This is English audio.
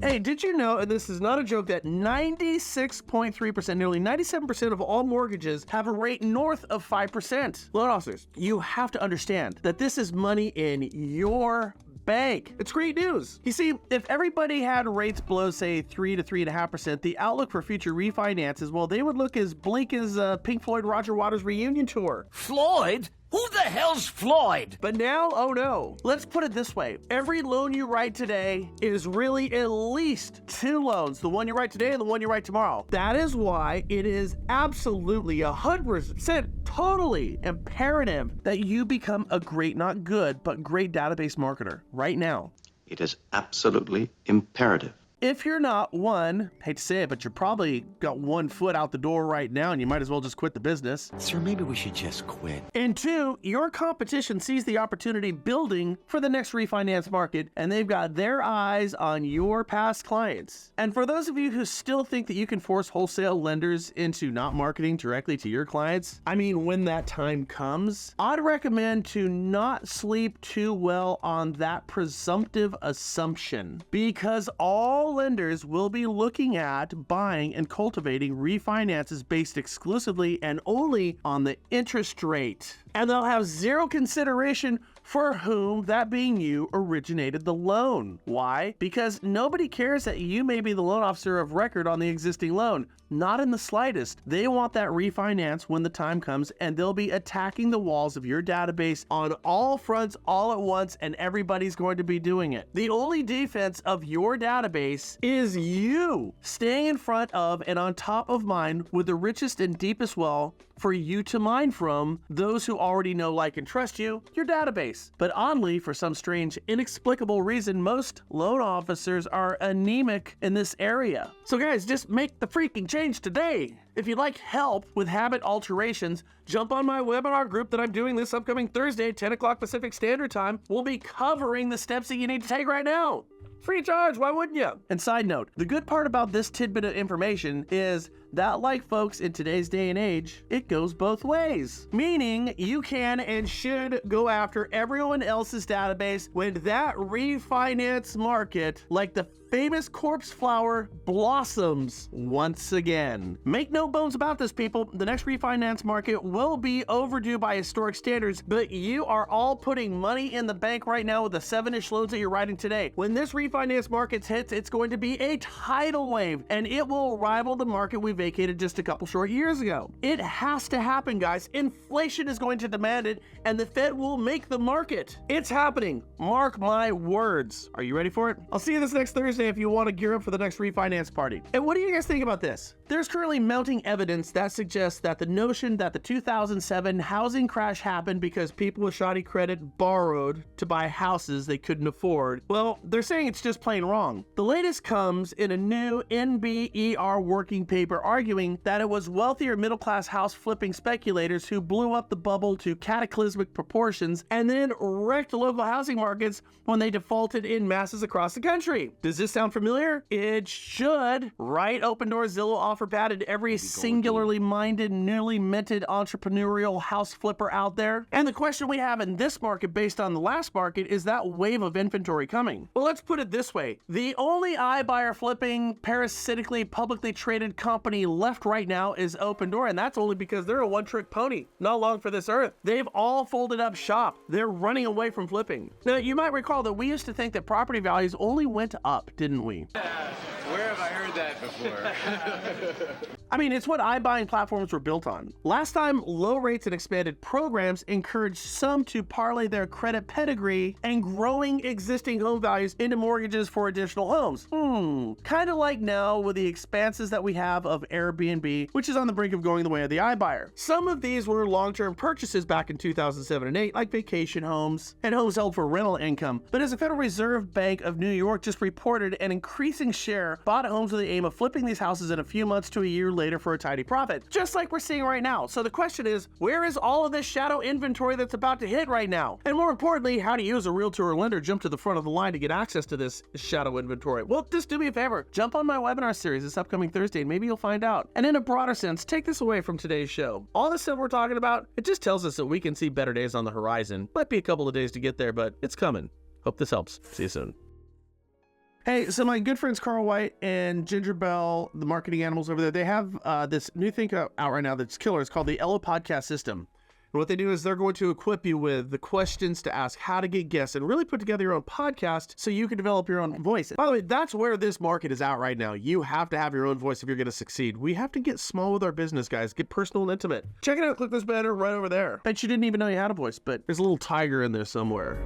Hey, did you know, and this is not a joke, that 96.3%, nearly 97% of all mortgages have a rate north of 5%? Loan officers, you have to understand that this is money in your bank. It's great news. You see, if everybody had rates below, say, 3 to 3.5%, the outlook for future refinances, well, they would look as bleak as Pink Floyd Roger Waters' reunion tour. Floyd? Who the hell's Floyd? But now, oh no. Let's put it this way. Every loan you write today is really at least 2 loans. The one you write today and the one you write tomorrow. That is why it is absolutely 100% totally imperative that you become a great, not good, but great database marketer right now. It is absolutely imperative. If you're not, one, hate to say it, but you're probably got 1 foot out the door right now and you might as well just quit the business. Sir, maybe we should just quit. And 2, your competition sees the opportunity building for the next refinance market and they've got their eyes on your past clients. And for those of you who still think that you can force wholesale lenders into not marketing directly to your clients, I mean, when that time comes, I'd recommend to not sleep too well on that presumptive assumption, because all lenders will be looking at buying and cultivating refinances based exclusively and only on the interest rate. And they'll have zero consideration for whom, that being you, originated the loan. Why? Because nobody cares that you may be the loan officer of record on the existing loan. Not in the slightest. They want that refinance when the time comes, and they'll be attacking the walls of your database on all fronts all at once, and everybody's going to be doing it. The only defense of your database is you staying in front of and on top of mind with the richest and deepest well for you to mine from, those who already know, like, and trust you, your database. But oddly, for some strange, inexplicable reason, most loan officers are anemic in this area. So guys, just make the freaking change today. If you'd like help with habit alterations, jump on my webinar group that I'm doing this upcoming Thursday, 10 o'clock Pacific Standard Time. We'll be covering the steps that you need to take right now. Free of charge, why wouldn't you? And side note, the good part about this tidbit of information is that, like folks, in today's day and age, it goes both ways. Meaning, you can and should go after everyone else's database when that refinance market, like the famous corpse flower, blossoms once again. Make no bones about this, people. The next refinance market will be overdue by historic standards, but you are all putting money in the bank right now with the 7-ish loans that you're writing today. When this refinance market hits, it's going to be a tidal wave, and it will rival the market we vacated just a couple short years ago. It has to happen, guys. Inflation is going to demand it, and the Fed will make the market. It's happening. Mark my words. Are you ready for it? I'll see you this next Thursday if you want to gear up for the next refinance party. And what do you guys think about this? There's currently mounting evidence that suggests that the notion that the 2007 housing crash happened because people with shoddy credit borrowed to buy houses they couldn't afford, well, they're saying it's just plain wrong. The latest comes in a new NBER working paper arguing that it was wealthier middle-class house flipping speculators who blew up the bubble to cataclysmic proportions and then wrecked local housing markets when they defaulted in masses across the country. Does this sound familiar? It should, right? Open Door, Zillow, OfferPad, and every singularly minded, newly minted entrepreneurial house flipper out there. And the question we have in this market based on the last market is that wave of inventory coming. Well, let's put it this way. The only iBuyer flipping, parasitically, publicly traded company left right now is Open Door, and that's only because they're a one-trick pony. Not long for this earth. They've all folded up shop. They're running away from flipping. Now, you might recall that we used to think that property values only went up, didn't we? Where have I heard that before? I mean, it's what iBuying platforms were built on. Last time, low rates and expanded programs encouraged some to parlay their credit pedigree and growing existing home values into mortgages for additional homes. Kind of like now with the expanses that we have of Airbnb, which is on the brink of going the way of the iBuyer. Some of these were long-term purchases back in 2007 and 8, like vacation homes and homes held for rental income. But as the Federal Reserve Bank of New York just reported, an increasing share bought homes with the aim of flipping these houses in a few months to a year later for a tidy profit, just like we're seeing right now. So the question is, where is all of this shadow inventory that's about to hit right now? And more importantly, how do you as a realtor or lender jump to the front of the line to get access to this shadow inventory? Well, just do me a favor, jump on my webinar series this upcoming Thursday and maybe you'll find out. And in a broader sense, take this away from today's show. All this stuff we're talking about, it just tells us that we can see better days on the horizon. Might be a couple of days to get there, but it's coming. Hope this helps. See you soon. Hey, so my good friends Carl White and Ginger Bell, the marketing animals over there, they have this new thing out right now that's killer. It's called the Elo Podcast System. And what they do is they're going to equip you with the questions to ask, how to get guests, and really put together your own podcast so you can develop your own voice. By the way, that's where this market is at right now. You have to have your own voice if you're going to succeed. We have to get small with our business, guys. Get personal and intimate. Check it out. Click this banner right over there. Bet you didn't even know you had a voice, but there's a little tiger in there somewhere.